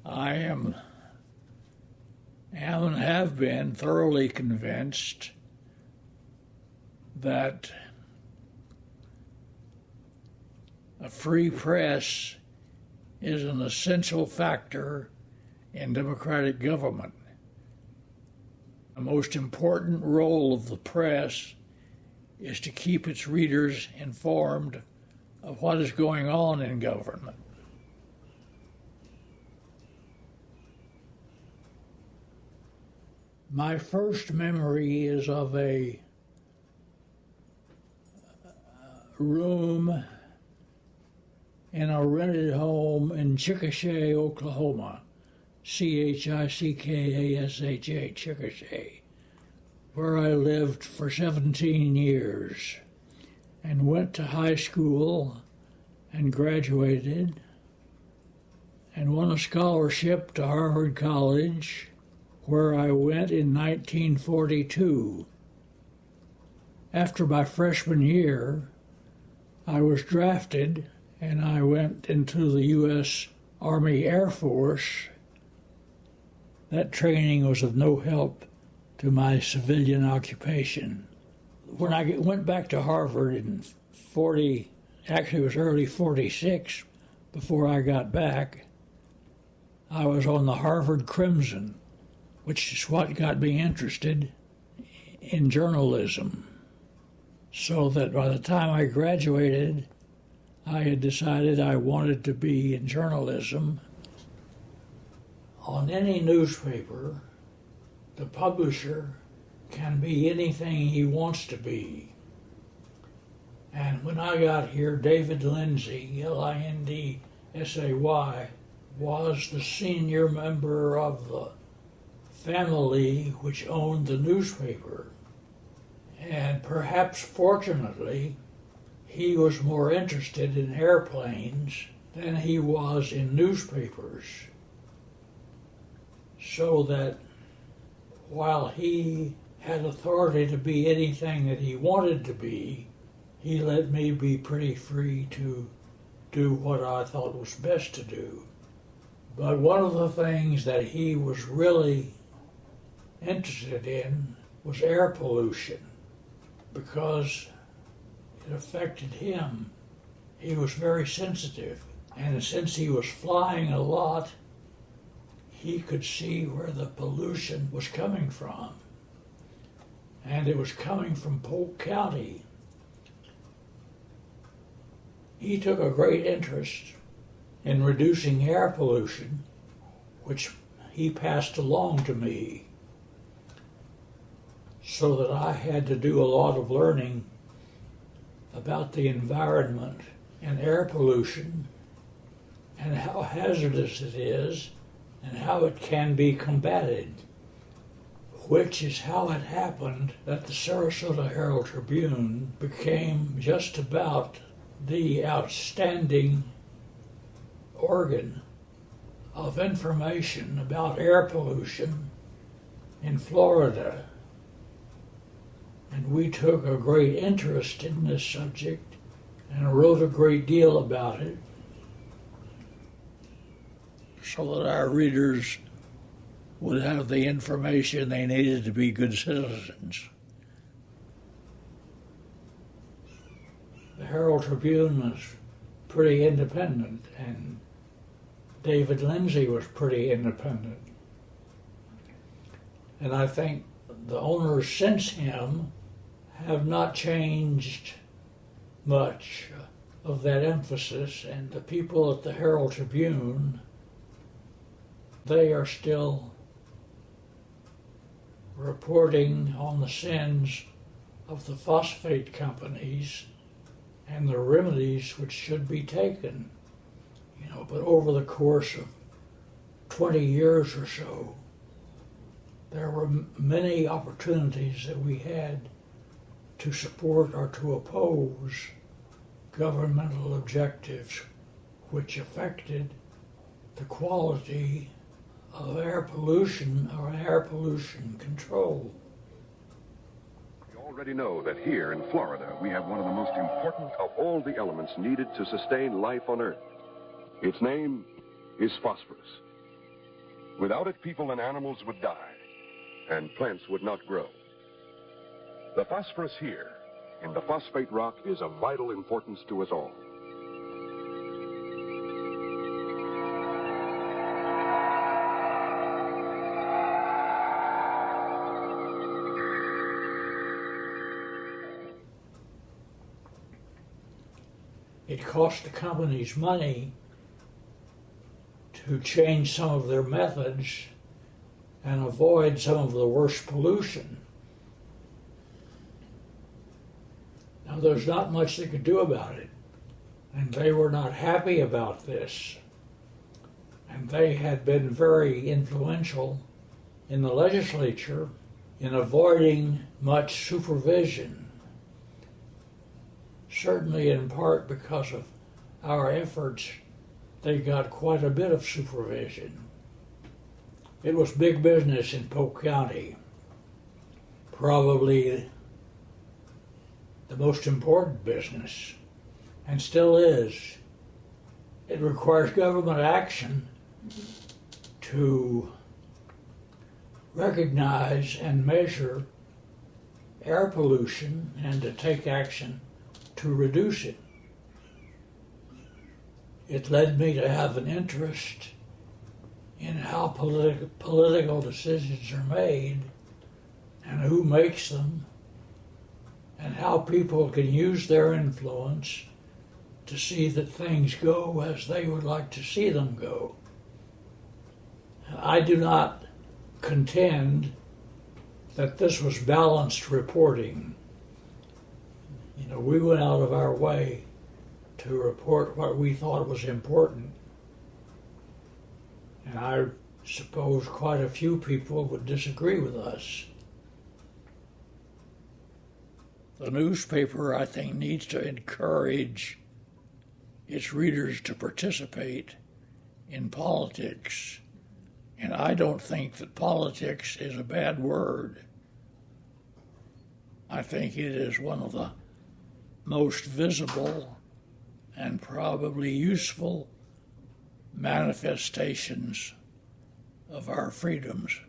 I am and have been thoroughly convinced that a free press is an essential factor in democratic government. The most important role of the press is to keep its readers informed of what is going on in government. My first memory is of a room in a rented home in Chickasha, Oklahoma, Chickasha, Chickasha, where I lived for 17 years and went to high school and graduated and won a scholarship to Harvard College, where I went in 1942. After my freshman year, I was drafted and I went into the U.S. Army Air Force. That training was of no help to my civilian occupation. When I went back to Harvard in it was early 46 before I got back, I was on the Harvard Crimson, which is what got me interested in journalism. So that by the time I graduated, I had decided I wanted to be in journalism. On any newspaper, the publisher can be anything he wants to be. And when I got here, David Lindsay, Lindsay, was the senior member of the family which owned the newspaper. And perhaps fortunately, he was more interested in airplanes than he was in newspapers. So that while he had authority to be anything that he wanted to be, he let me be pretty free to do what I thought was best to do. But one of the things that he was really interested in was air pollution, because it affected him. He was very sensitive, and since he was flying a lot, he could see where the pollution was coming from. And it was coming from Polk County. He took a great interest in reducing air pollution, which he passed along to me, so that I had to do a lot of learning about the environment and air pollution and how hazardous it is and how it can be combated, which is how it happened that the Sarasota Herald Tribune became just about the outstanding organ of information about air pollution in Florida. And we took a great interest in this subject and wrote a great deal about it so that our readers would have the information they needed to be good citizens. The Herald Tribune was pretty independent, and David Lindsay was pretty independent. And I think the owners since him have not changed much of that emphasis, and the people at the Herald Tribune, they are still reporting on the sins of the phosphate companies and the remedies which should be taken. But over the course of 20 years or so, there were many opportunities that we had to support or to oppose governmental objectives which affected the quality of air pollution or air pollution control. We already know that here in Florida we have one of the most important of all the elements needed to sustain life on Earth. Its name is phosphorus. Without it, people and animals would die, and plants would not grow. The phosphorus here in the phosphate rock is of vital importance to us all. It cost the companies money to change some of their methods and avoid some of the worst pollution. Now, there's not much they could do about it, and they were not happy about this. And they had been very influential in the legislature in avoiding much supervision. Certainly in part because of our efforts, they got quite a bit of supervision. It was big business in Polk County, probably the most important business, and still is. It requires government action to recognize and measure air pollution and to take action to reduce it. It led me to have an interest in how political decisions are made and who makes them, and how people can use their influence to see that things go as they would like to see them go. I do not contend that this was balanced reporting. You know, we went out of our way to report what we thought was important. And I suppose quite a few people would disagree with us. The newspaper, I think, needs to encourage its readers to participate in politics. And I don't think that politics is a bad word. I think it is one of the most visible and probably useful manifestations of our freedoms.